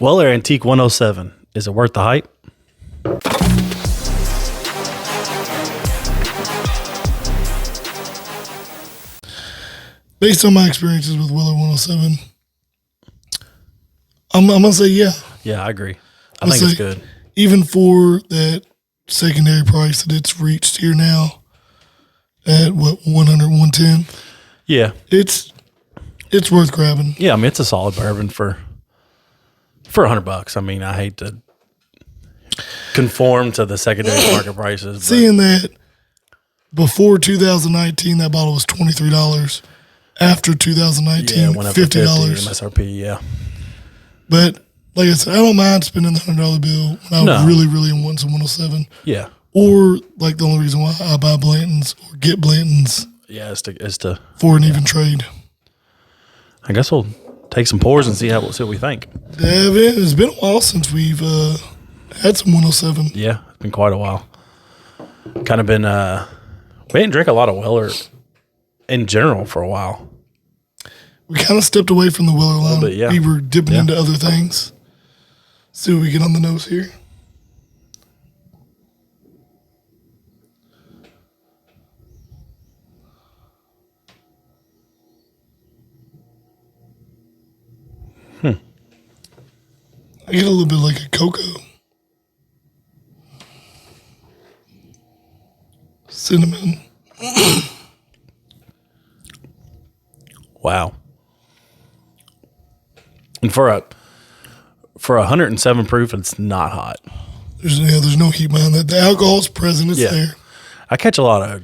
Weller Antique 107. Is it worth the hype? Based on my experiences with Weller 107, I'm going to say yeah. Yeah, I agree. I think it's good. Even for that secondary price that it's reached here now at, 100, 110? Yeah. It's worth grabbing. Yeah, I mean, it's a solid bourbon for $100. I mean, I hate to conform to the secondary market prices. Seeing that before 2019, that bottle was $23. After 2019, went up to $50. MSRP, yeah. But like I said, I don't mind spending the $100 bill when I really, really want some 107. Yeah. Or like the only reason why I buy Blanton's or get Blanton's. Yeah, is to for an even trade. I guess we'll take some pours and see what we think. It's been a while since we've had some 107. Yeah, it's been quite a while. Kind of been we didn't drink a lot of Weller in general for a while. We kind of stepped away from the Weller line. Bit, yeah. We were dipping into other things. See what we get on the nose here. I get a little bit like a cocoa. Cinnamon. Wow. And for a 107 proof, it's not hot. There's no heat behind that. The alcohol's present. It's there. I catch a lot of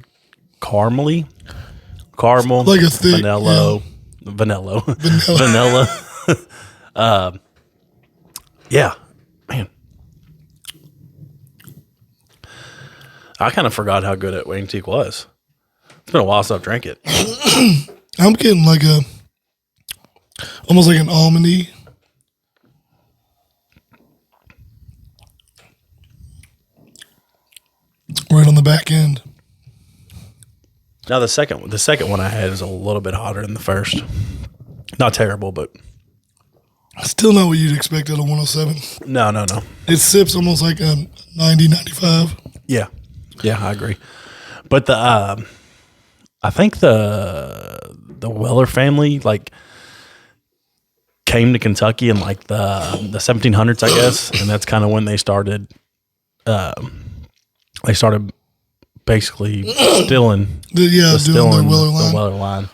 caramel, like a thick vanilla. Yeah, man. I kind of forgot how good Antique was. It's been a while since I've drank it. I'm getting like almost like an almondy. Right on the back end. Now the second one I had is a little bit hotter than the first. Not terrible, but still not what you'd expect out of 107. No. It sips almost like a 90, 95. Yeah, I agree. But I think the Weller family like came to Kentucky in like the 1700s, I guess, and that's kind of when they started. They started basically stealing the Weller line.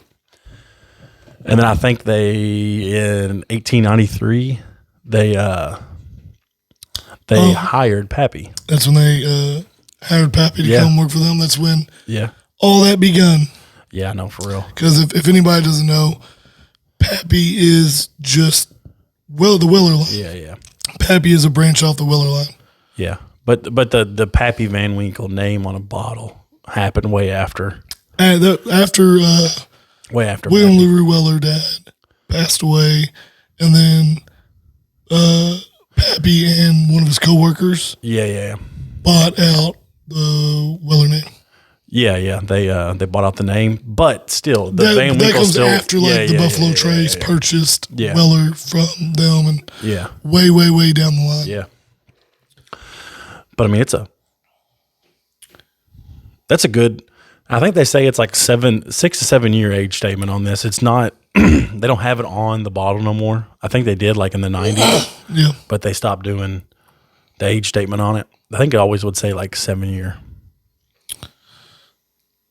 And then I think in 1893 they hired Pappy. That's when they hired Pappy to come work for them. That's when all that begun. Yeah, I know, for real. Because if anybody doesn't know, Pappy is just the Weller line. Yeah. Pappy is a branch off the Weller line. Yeah. But the Pappy Van Winkle name on a bottle happened way after. After William LaRue Weller dad passed away, and then Pappy and one of his coworkers bought out the Weller name. Yeah. They bought out the name, but still the Van Winkle comes still after the Buffalo Trace purchased Weller from them, and way down the line. Yeah. But I mean, that's a good. I think they say it's like 6 to 7 year age statement on this. It's not. They don't have it on the bottle no more. I think they did like in the 90s. Yeah. But they stopped doing the age statement on it. I think it always would say like 7 year.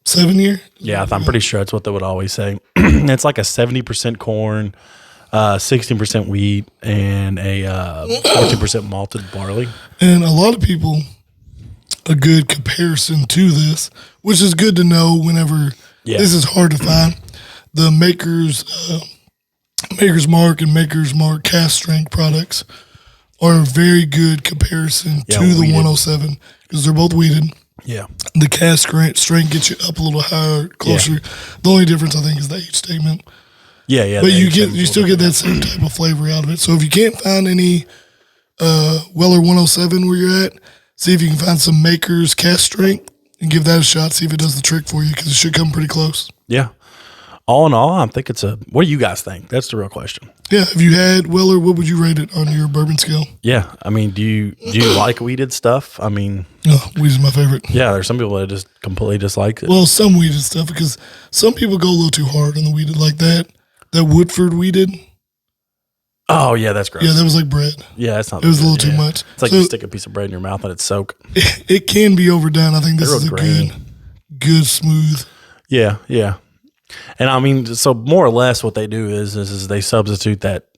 7 year? Yeah, I'm pretty sure that's what they would always say. It's like a 70% corn, 16% wheat, and a 14% malted barley. And a lot of people, a good comparison to this, which is good to know whenever this is hard to find. The Maker's Mark and Maker's Mark cast strength products are a very good comparison to the 107 because they're both wheated. Yeah. The cast strength gets you up a little higher, closer. Yeah. The only difference, I think, is the age statement. Yeah. But you still get that same type of flavor out of it. So if you can't find any Weller 107 where you're at, see if you can find some Maker's cast strength and give that a shot. See if it does the trick for you because it should come pretty close. Yeah. all in all, I think it's what do you guys think? That's the real question. Yeah. If you had Weller, what would you rate it on your bourbon scale? Yeah. I mean, do you like weeded stuff? I mean, weed is my favorite. yeah, there's some people that just completely dislike it. Well, some weeded stuff, because some people go a little too hard on the weeded, like that Woodford weeded. Oh, yeah, that's gross. Yeah, that was like bread. Yeah, that's not. It was a little too much. It's like you stick a piece of bread in your mouth and it's soak. It can be overdone. I think this is a grainy. good, smooth. Yeah, yeah. And I mean, so more or less what they do is they substitute that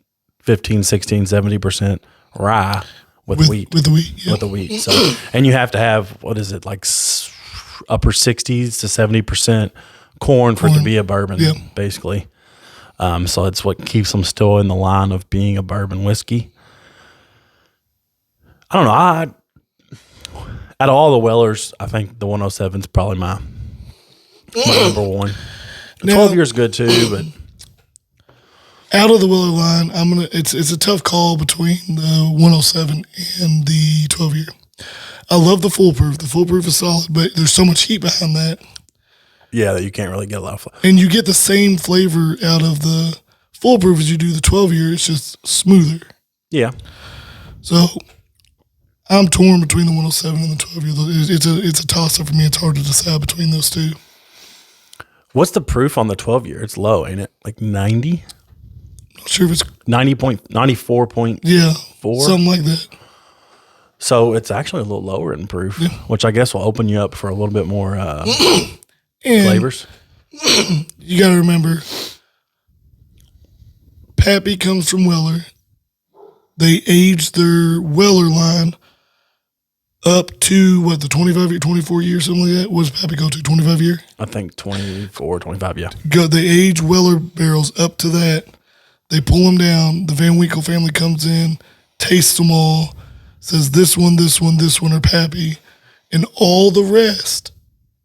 15, 16, 70% rye with wheat. With the wheat, yeah. With the wheat. So, and you have to have, what is it, like upper 60s to 70% corn for it to be a bourbon, basically. So it's what keeps them still in the line of being a bourbon whiskey. I don't know. Out of all the Wellers, I think the 107 is probably my number one. The 12 years good too, but out of the Weller line, it's a tough call between the 107 and the 12 year. I love the foolproof. The foolproof is solid, but there's so much heat behind that. Yeah, that you can't really get a lot of flavor. And you get the same flavor out of the foolproof as you do the 12 year. It's just smoother. Yeah. So I'm torn between the 107 and the 12 year. It's a toss up for me. It's hard to decide between those two. What's the proof on the 12 year? It's low, ain't it? Like 90? Not sure if it's 94.4. Yeah, something like that. So it's actually a little lower in proof, which I guess will open you up for a little bit more flavors. You got to remember, Pappy comes from Weller. They aged their Weller line up to, the 25 year, 24 years, something like that? What does Pappy go to, 25 year? I think 24, 25, yeah. They age Weller barrels up to that. They pull them down. The Van Winkle family comes in, tastes them all, says this one are Pappy. And all the rest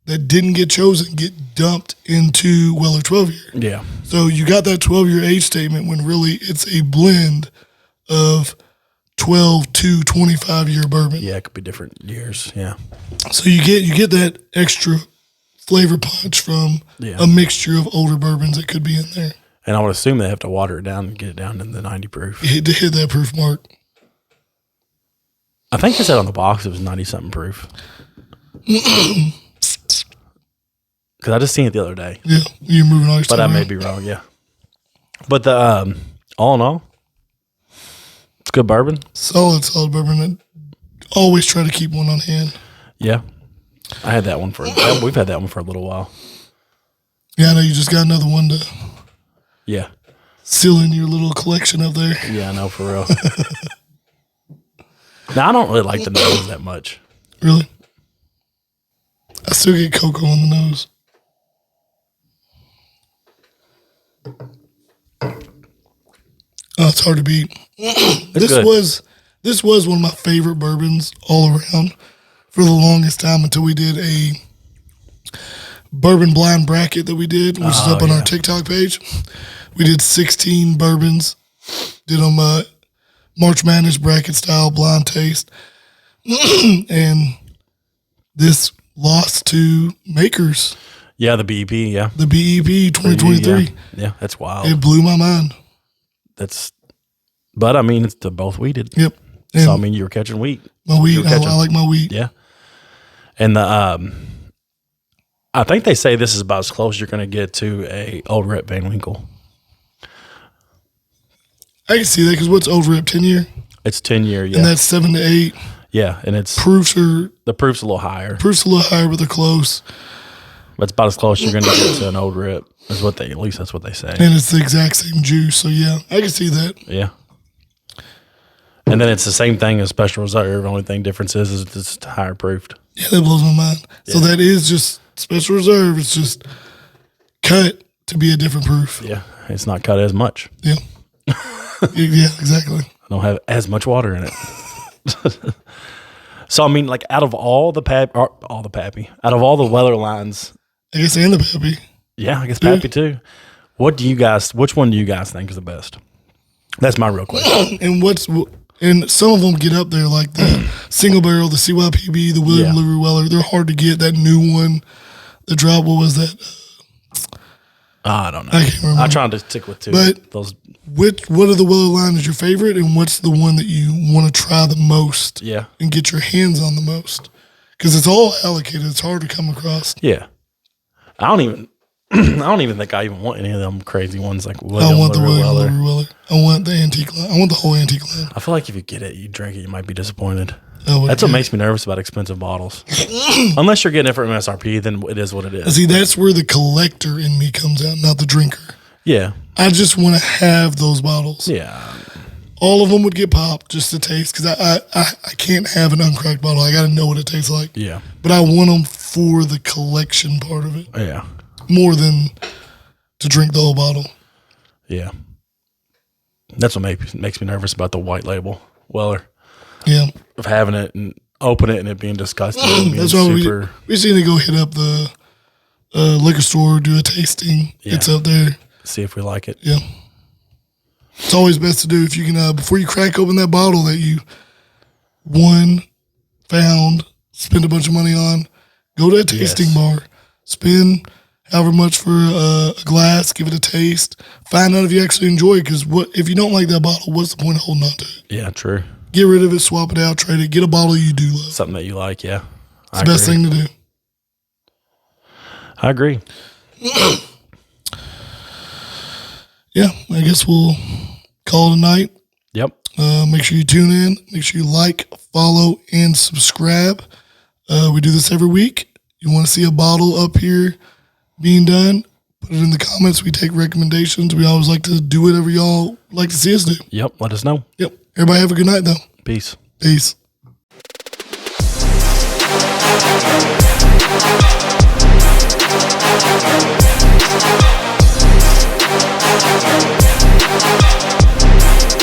that didn't get chosen get dumped into Weller 12 year. Yeah. So you got that 12 year age statement when really it's a blend of 12 to 25 year bourbon. Yeah, it could be different years. Yeah. So you get that extra flavor punch from a mixture of older bourbons that could be in there. And I would assume they have to water it down and get it down in the 90 proof. To hit that proof mark. I think it said on the box it was 90 something proof. Because I just seen it the other day. Yeah, you're moving all your stuff But I may around. be wrong, yeah. But the all in all, it's good bourbon. Solid bourbon. I always try to keep one on hand. Yeah. I had that one we've had that one for a little while. Yeah, I know you just got another one to Yeah. seal in your little collection up there. Yeah, I know, for real. Now, I don't really like the nose that much. Really? I still get cocoa on the nose. Oh, it's hard to beat. This was one of my favorite bourbons all around for the longest time until we did a bourbon blind bracket that we did, which is up on our TikTok page. We did 16 bourbons, did them March Madness bracket style blind taste, and this lost to Makers. Yeah, the BEP, yeah. The BEP 2023. Yeah, that's wild. It blew my mind. But I mean, they're both wheated. Yep. So I mean, you were catching wheat. My wheat, I like my wheat. Yeah. And I think they say this is about as close you're going to get to a Old Rip Van Winkle. I can see that because what's Old Rip, 10 year? It's 10-year, yeah. And that's 7 to 8. Yeah, and The proof's a little higher. little higher, but they're close. That's about as close you're going to get to an Old Rip. At least that's what they say. And it's the exact same juice. So yeah, I can see that. Yeah. And then it's the same thing as Special Reserve. The only thing difference is it's higher proofed. Yeah, that blows my mind. Yeah. So that is just Special Reserve. It's just cut to be a different proof. Yeah, it's not cut as much. Yeah. Yeah, exactly. I don't have as much water in it. So I mean, like out of all the Pappy, out of all the Weller lines, I guess and the Pappy. Yeah, I guess Pappy too. Which one do you guys think is the best? That's my real question. And some of them get up there like the single barrel, the CYPB, the William Livery Weller. They're hard to get. That new one, the drop. What was that? I don't know. I can't remember. I tried to stick with two. But those. What of the Weller line is your favorite, and what's the one that you want to try the most? Yeah. And get your hands on the most, because it's all allocated. It's hard to come across. Yeah. I don't even think I even want any of them crazy ones like William I want the William Weller. Weller. I want the antique line. I want the whole antique line. I feel like if you get it, you drink it, you might be disappointed. Oh, That's what makes me nervous about expensive bottles. Unless you're getting it for MSRP, then it is what it is. See, that's where the collector in me comes out, not the drinker. Yeah. I just want to have those bottles. Yeah. All of them would get popped just to taste, because I can't have an uncracked bottle. I got to know what it tastes like. Yeah. But I want them for the collection part of it. Yeah. More than to drink the whole bottle. Yeah. That's what makes me nervous about the white label Weller. Yeah. Of having it and open it and it being disgusting. And being That's why super, we just need to go hit up the liquor store, do a tasting. Yeah. It's up there. see if we like it. Yeah. It's always best to do if you can, before you crack open that bottle that you found, spend a bunch of money on, go to a tasting bar, spend however much for a glass, give it a taste, find out if you actually enjoy it. Because if you don't like that bottle, what's the point of holding on to it? Yeah, true. Get rid of it, swap it out, trade it, get a bottle you do love. Something that you like, yeah. It's the best thing to do. I agree. Yeah, I guess we'll call it a night. Yep. Make sure you tune in. Make sure you like, follow, and subscribe. We do this every week. You want to see a bottle up here being done, put it in the comments. We take recommendations. We always like to do whatever y'all like to see us do. Yep. Let us know. Yep. Everybody have a good night, though. Peace. Peace.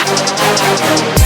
We'll be right back.